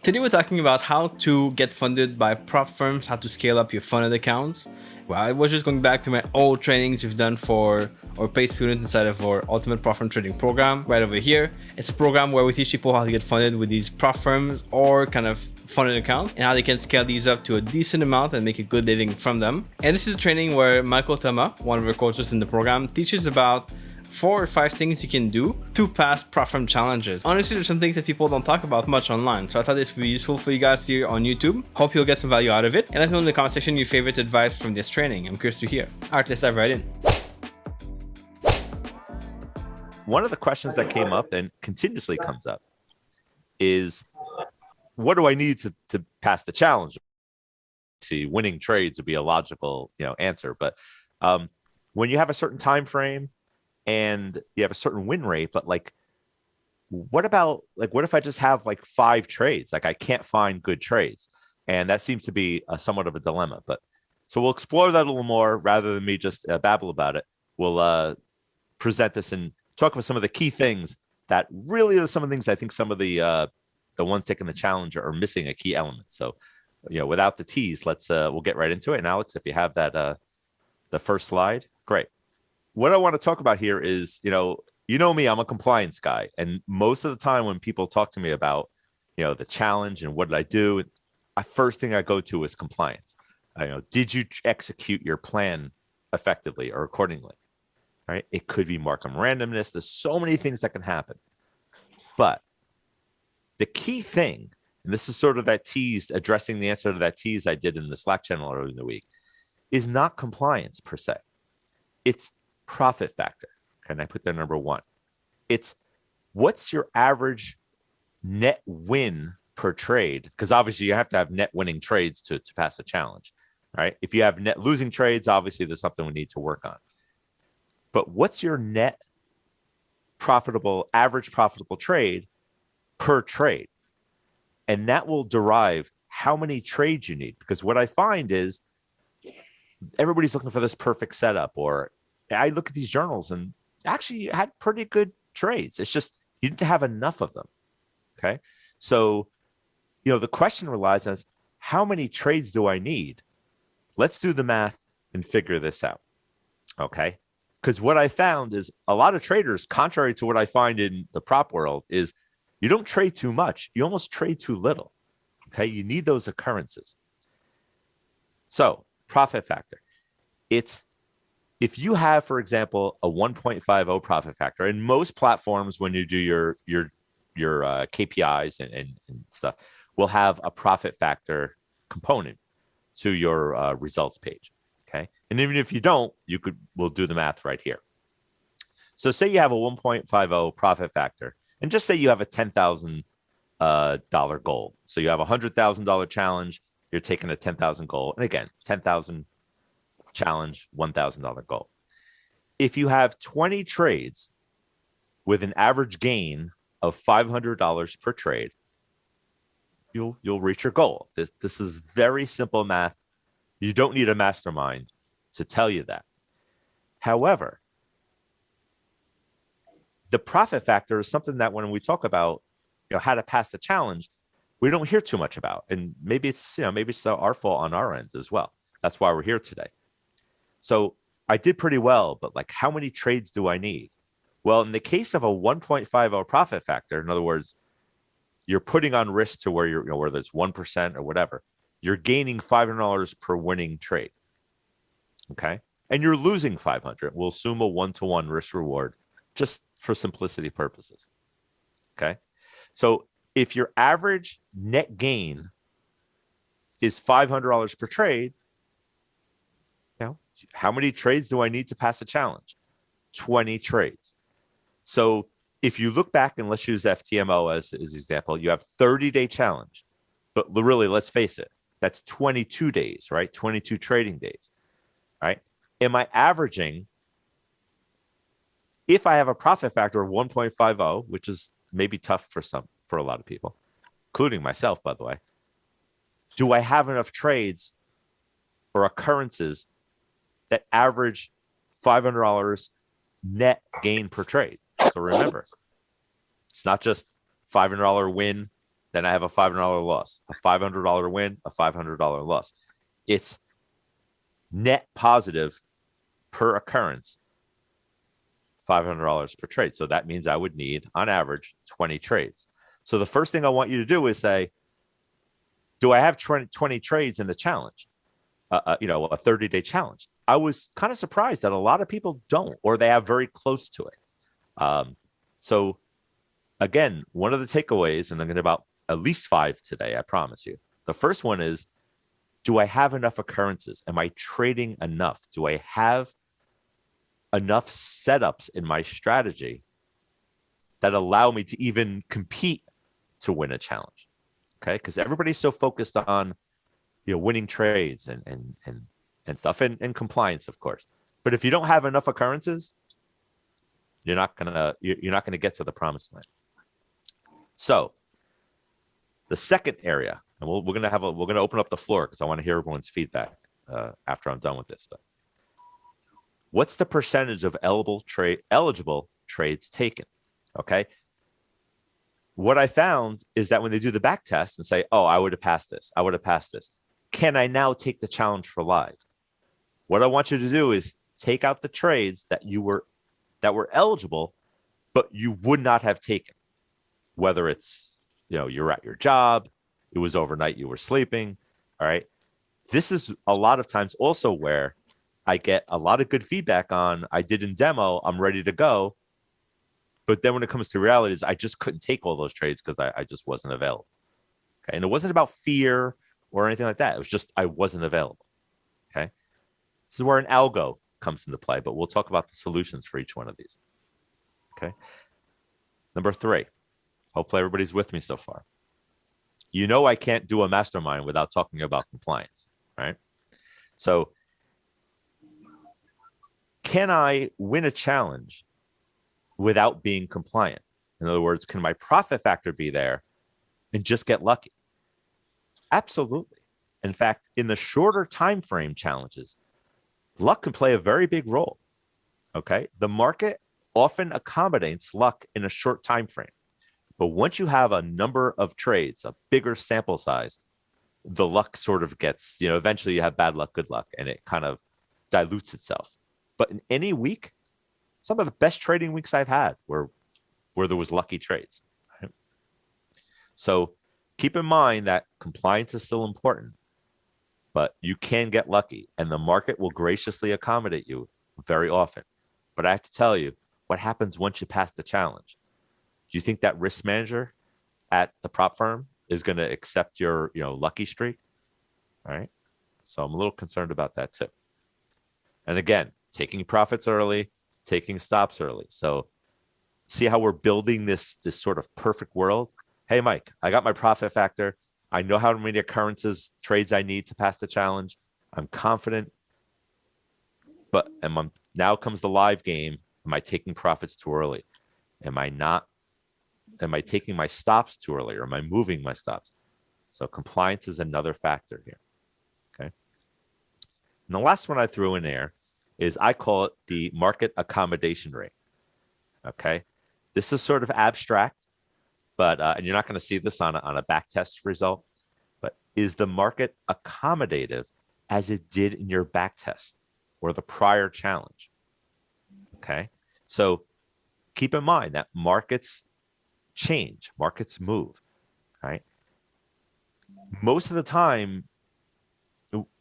Today we're talking about how to get funded by prop firms, how to scale up your funded accounts. Well, I was just going back to my old trainings we've done for our paid students inside of our Ultimate Prop Firm Trading program right over here. It's a program where we teach people how to get funded with these prop firms or kind of funded accounts and how they can scale these up to a decent amount and make a good living from them. And this is a training where Michael Toma, one of our coaches in the program, teaches about 4 or 5 things you can do to pass prop firm challenges. Honestly, there's some things that people don't talk about much online, so I thought this would be useful for you guys here on YouTube. Hope you'll get some value out of it, and let me know in the comment section your favorite advice from this training. I'm curious to hear. Alright, let's dive right in. One of the questions that came up and continuously comes up is, what do I need to pass the challenge? See, winning trades would be a logical, answer, but when you have a certain time frame and you have a certain win rate, but what if I just have 5 trades? I can't find good trades. And that seems to be somewhat of a dilemma. But so we'll explore that a little more rather than me just babble about it. We'll present this and talk about some of the key things that really are some of the things I think some of the ones taking the challenge are missing a key element. So, without the tease, we'll get right into it. And Alex, if you have that, the first slide, great. What I want to talk about here is, me, I'm a compliance guy. And most of the time when people talk to me about, the challenge and what did I do, the first thing I go to is compliance. Did you execute your plan effectively or accordingly? Right? It could be Markham randomness. There's so many things that can happen. But the key thing, and this is sort of that tease, addressing the answer to that tease I did in the Slack channel earlier in the week, is not compliance per se. It's profit factor. And I put that number 1. It's what's your average net win per trade? Because obviously you have to have net winning trades to pass a challenge, right? If you have net losing trades, obviously there's something we need to work on. But what's your net average profitable trade per trade? And that will derive how many trades you need. Because what I find is everybody's looking for this perfect setup, or I look at these journals and actually you had pretty good trades. It's just you didn't have enough of them. Okay. So, the question relies on how many trades do I need? Let's do the math and figure this out. Okay. Because what I found is a lot of traders, contrary to what I find in the prop world, is you don't trade too much. You almost trade too little. Okay. You need those occurrences. So profit factor. It's if you have, for example, a 1.50 profit factor, and most platforms, when you do your KPIs and stuff, will have a profit factor component to your results page. Okay, and even if you don't, we'll do the math right here. So say you have a 1.50 profit factor, and just say you have a $10,000 goal. So you have a $100,000 challenge. You're taking a 10,000 goal, and again, 10,000 challenge, $1,000 goal. If you have 20 trades with an average gain of $500 per trade, you'll reach your goal. This is very simple math. You don't need a mastermind to tell you that. However, the profit factor is something that when we talk about how to pass the challenge, we don't hear too much about. And maybe it's our fault on our end as well. That's why we're here today. So I did pretty well, but how many trades do I need? Well, in the case of a 1.50 profit factor, in other words, you're putting on risk to where whether it's 1% or whatever, you're gaining $500 per winning trade. Okay. And you're losing 500. We'll assume a 1-to-1 risk reward just for simplicity purposes. Okay. So if your average net gain is $500 per trade, how many trades do I need to pass a challenge? 20 trades. So if you look back, and let's use FTMO as an example, you have 30-day challenge. But really, let's face it, that's 22 days, right? 22 trading days, right? Am I averaging, if I have a profit factor of 1.50, which is maybe tough for a lot of people, including myself, by the way, do I have enough trades or occurrences that average $500 net gain per trade? So remember, it's not just $500 win then I have a $500 loss, a $500 win, a $500 loss. It's net positive per occurrence, $500 per trade. So that means I would need, on average, 20 trades. So the first thing I want you to do is say, do I have 20 trades in the challenge? A 30-day challenge. I was kind of surprised that a lot of people don't, or they have very close to it. So again, one of the takeaways, and I'm going to about at least 5 today, I promise you. The first one is, do I have enough occurrences? Am I trading enough? Do I have enough setups in my strategy that allow me to even compete to win a challenge? Okay, because everybody's so focused on winning trades and stuff, and compliance, of course. But if you don't have enough occurrences, you're not gonna get to the promised land. So the second area, and we're gonna open up the floor because I want to hear everyone's feedback after I'm done with this. But what's the percentage of eligible trades taken? Okay. What I found is that when they do the back test and say, oh, I would have passed this, can I now take the challenge for live? What I want you to do is take out the trades that were eligible, but you would not have taken. Whether it's, you're at your job, it was overnight, you were sleeping. All right. This is a lot of times also where I get a lot of good feedback on, I did in demo, I'm ready to go. But then when it comes to realities, I just couldn't take all those trades because I just wasn't available. Okay. And it wasn't about fear or anything like that. It was just I wasn't available. Okay. This is where an algo comes into play, but we'll talk about the solutions for each one of these. Okay. Number 3. Hopefully everybody's with me so far. I can't do a mastermind without talking about compliance, right? So can I win a challenge without being compliant? In other words, can my profit factor be there and just get lucky? Absolutely. In fact, in the shorter time frame challenges, luck can play a very big role. Okay. The market often accommodates luck in a short time frame. But once you have a number of trades, a bigger sample size, the luck sort of gets, eventually you have bad luck, good luck, and it kind of dilutes itself. But in any week, some of the best trading weeks I've had were where there was lucky trades. Right? So keep in mind that compliance is still important, but you can get lucky, and the market will graciously accommodate you very often. But I have to tell you, what happens once you pass the challenge? Do you think that risk manager at the prop firm is going to accept your, lucky streak? All right. So I'm a little concerned about that too. And again, taking profits early, taking stops early. So see how we're building this sort of perfect world? Hey, Mike, I got my profit factor. I know how many occurrences, trades I need to pass the challenge. I'm confident. But now comes the live game. Am I taking profits too early? Am I not? Am I taking my stops too early, or am I moving my stops? So compliance is another factor here. Okay. And the last one I threw in there is I call it the market accommodation rate. Okay. This is sort of abstract, but and you're not going to see this on a back test result, but is the market accommodative as it did in your back test or the prior challenge? Okay. So keep in mind that markets change, markets move, right? Most of the time,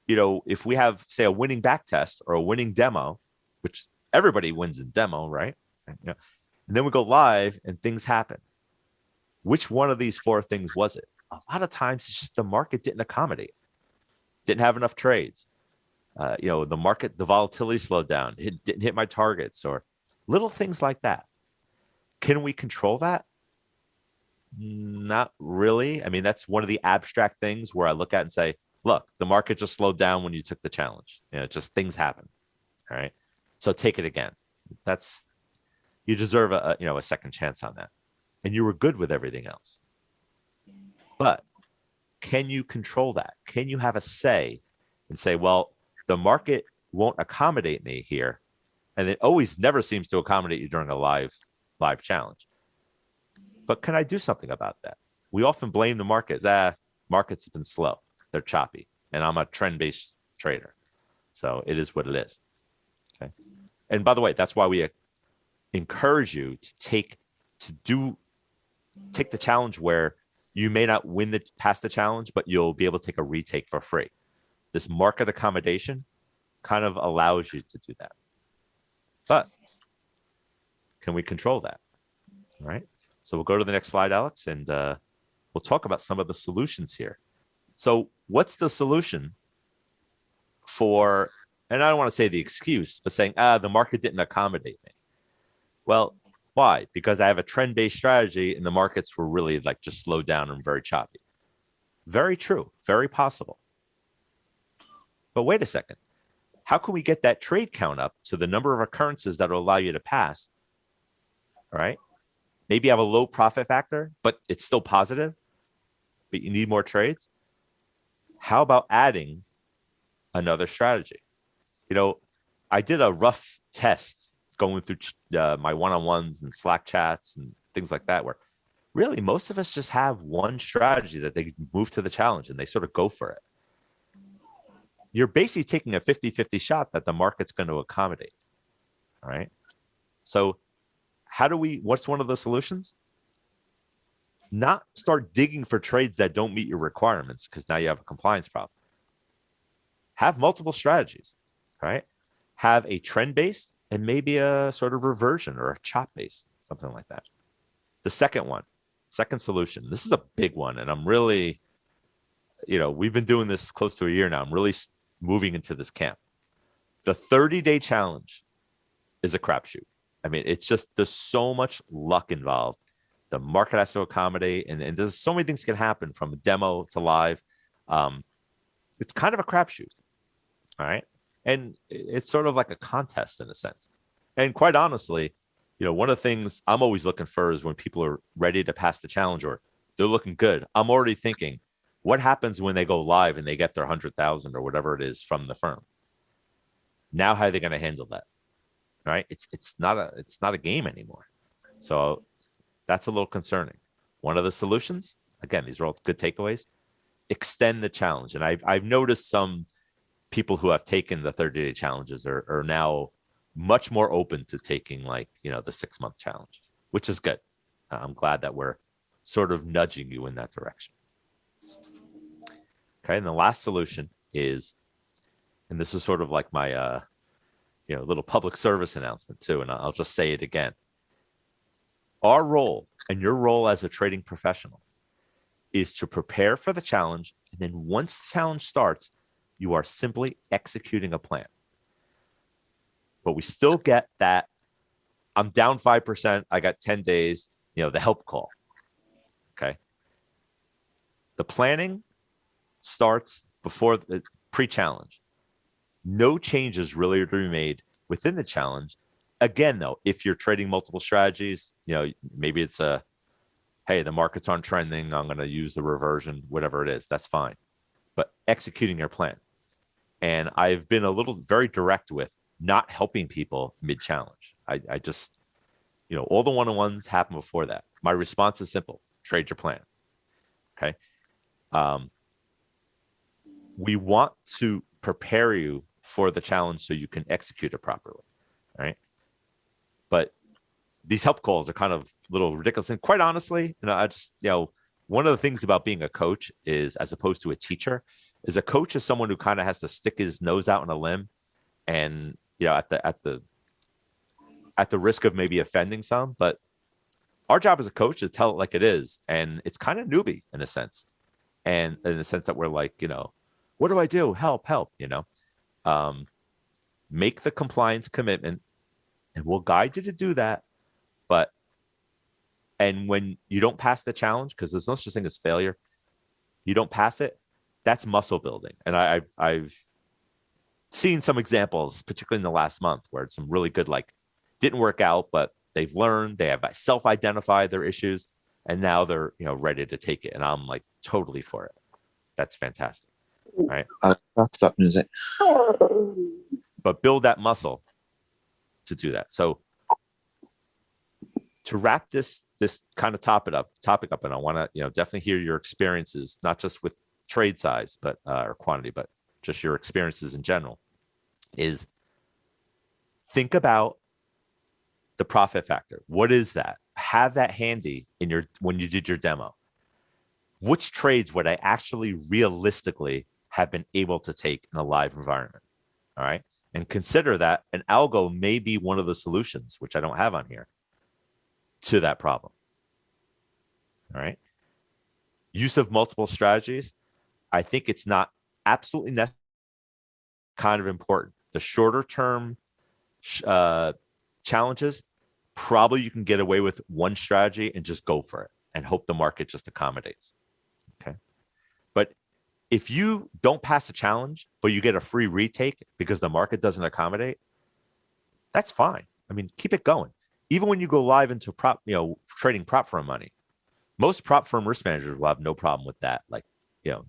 if we have, say, a winning back test or a winning demo, which everybody wins in demo, right? And then we go live and things happen. Which one of these 4 things was it? A lot of times it's just the market didn't accommodate, didn't have enough trades. The market, the volatility slowed down, it didn't hit my targets, or little things like that. Can we control that? Not really. I mean, that's one of the abstract things where I look at and say, look, the market just slowed down when you took the challenge. Just things happen. All right. So take it again. You deserve a second chance on that. And you were good with everything else. But can you control that? Can you have a say and say, well, the market won't accommodate me here. And it always never seems to accommodate you during a live challenge. But can I do something about that? we often blame the markets. Markets have been slow. They're choppy. And I'm a trend-based trader. So it is what it is. Okay. And by the way, that's why we encourage you to take the challenge where you may not pass the challenge, but you'll be able to take a retake for free. This market accommodation kind of allows you to do that. But can we control that? All right. So we'll go to the next slide, Alex, and we'll talk about some of the solutions here. So what's the solution for, and I don't want to say the excuse, but saying, the market didn't accommodate me. Well, why? Because I have a trend-based strategy and the markets were really like just slowed down and very choppy. Very true. Very possible. But wait a second. How can we get that trade count up to the number of occurrences that will allow you to pass? All right. Maybe you have a low profit factor, but it's still positive, but you need more trades. How about adding another strategy? I did a rough test going through my one-on-ones and Slack chats and things like that, where really most of us just have one strategy that they move to the challenge and they sort of go for it. You're basically taking a 50-50 shot that the market's going to accommodate. All right. So what's one of the solutions? Not start digging for trades that don't meet your requirements, because now you have a compliance problem. Have multiple strategies, right? Have a trend-based and maybe a sort of reversion or a chop-based, something like that. The second solution, this is a big one, and I'm really, we've been doing this close to a year now. I'm really moving into this camp. The 30-day challenge is a crapshoot. I mean, it's just, there's so much luck involved. The market has to accommodate, and there's so many things can happen from demo to live. It's kind of a crapshoot. All right. And it's sort of like a contest in a sense. And quite honestly, one of the things I'm always looking for is when people are ready to pass the challenge or they're looking good. I'm already thinking, what happens when they go live and they get their 100,000 or whatever it is from the firm? Now, how are they going to handle that? All right. It's not a game anymore. So that's a little concerning. One of the solutions, again, these are all good takeaways, extend the challenge. And I've noticed some people who have taken the 30-day challenges are now much more open to taking the 6-month challenges, which is good. I'm glad that we're sort of nudging you in that direction. Okay. And the last solution is, and this is sort of like my, little public service announcement too. And I'll just say it again. Our role and your role as a trading professional is to prepare for the challenge. And then once the challenge starts, you are simply executing a plan. But we still get that I'm down 5%. I got 10 days, the help call. Okay. The planning starts before the pre-challenge. No changes really are to be made within the challenge. Again, though, if you're trading multiple strategies, maybe it's hey, the markets aren't trending, I'm going to use the reversion, whatever it is, that's fine. But executing your plan. And I've been very direct with not helping people mid-challenge. I just, all the one-on-ones happen before that. My response is simple: trade your plan. Okay. We want to prepare you for the challenge so you can execute it properly. All right. But these help calls are kind of a little ridiculous. And quite honestly, I just, one of the things about being a coach is, as opposed to a teacher, is a coach is someone who kind of has to stick his nose out on a limb, and at the risk of maybe offending some. But our job as a coach is tell it like it is, and it's kind of newbie in a sense, and in the sense that we're like, what do I do? Help! Make the compliance commitment, and we'll guide you to do that. And when you don't pass the challenge, because there's no such thing as failure, you don't pass it, that's muscle building. And I've seen some examples, particularly in the last month, where it's some really good, didn't work out, but they've learned, they have self-identified their issues, and now they're, ready to take it. And I'm totally for it. That's fantastic. Right. Stop music. But build that muscle to do that. So to wrap this kind of topic up, and I want to definitely hear your experiences, not just with trade size, but or quantity, but just your experiences in general. Is think about the profit factor. What is that? Have that handy in your when you did your demo. Which trades would I actually realistically have been able to take in a live environment? All right. And consider that an algo may be one of the solutions, which I don't have on here, to that problem. All right. Use of multiple strategies. I think it's not absolutely necessary, kind of important. The shorter term challenges, probably you can get away with one strategy and just go for it and hope the market just accommodates. Okay. But if you don't pass a challenge, but you get a free retake because the market doesn't accommodate, that's fine. I mean, keep it going. Even when you go live into trading prop firm money, most prop firm risk managers will have no problem with that, like,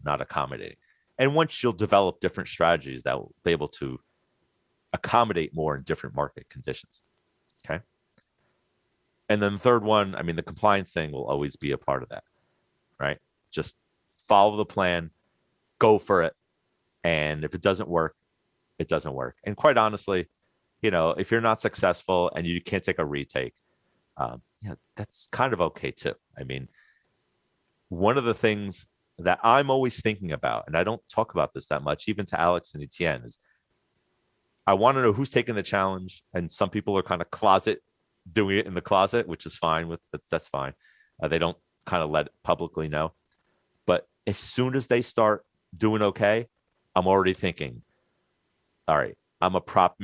not accommodating. And once you'll develop different strategies that will be able to accommodate more in different market conditions. Okay. And then the third one, I mean, the compliance thing will always be a part of that, right? Just follow the plan, go for it. And if it doesn't work, it doesn't work. And quite honestly, if you're not successful and you can't take a retake, that's kind of okay too. I mean, one of the things that I'm always thinking about, and I don't talk about this that much, even to Alex and Etienne, is I want to know who's taking the challenge. And some people are kind of doing it in the closet, which is fine. That's fine. They don't kind of let it publicly know. But as soon as they start doing okay, I'm already thinking, all right, I'm a prop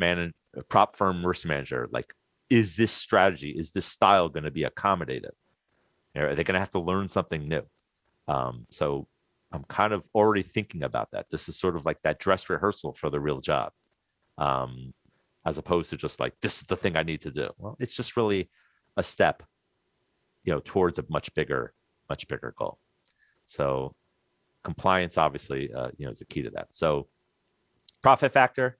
firm risk manager. Like, is this strategy, is this style going to be accommodative? Are they going to have to learn something new? So I'm kind of already thinking about that. This is sort of like that dress rehearsal for the real job, as opposed to just like, this is the thing I need to do. Well, it's just really a step, towards a much bigger goal. So compliance, obviously, is the key to that. So profit factor,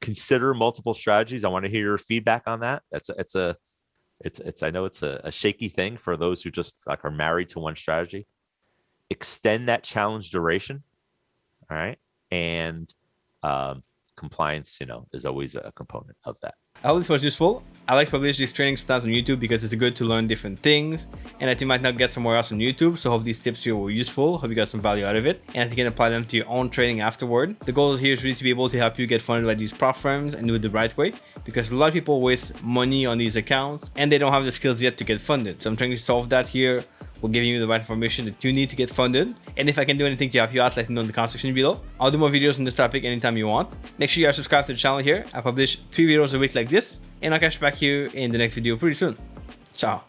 consider multiple strategies. I want to hear your feedback on that. I know it's a shaky thing for those who just like are married to one strategy. Extend that challenge duration. All right. And compliance, is always a component of that. I hope this was useful. I like to publish these trainings sometimes on YouTube because it's good to learn different things and that you might not get somewhere else on YouTube. So I hope these tips here were useful. Hope you got some value out of it and that you can apply them to your own trading afterward. The goal here is really to be able to help you get funded by these prop firms and do it the right way, because a lot of people waste money on these accounts and they don't have the skills yet to get funded. So I'm trying to solve that here. We're giving you the right information that you need to get funded. And if I can do anything to help you out, let me know in the comment section below. I'll do more videos on this topic anytime you want. Make sure you are subscribed to the channel here. I publish 3 videos a week like this. And I'll catch you back here in the next video pretty soon. Ciao.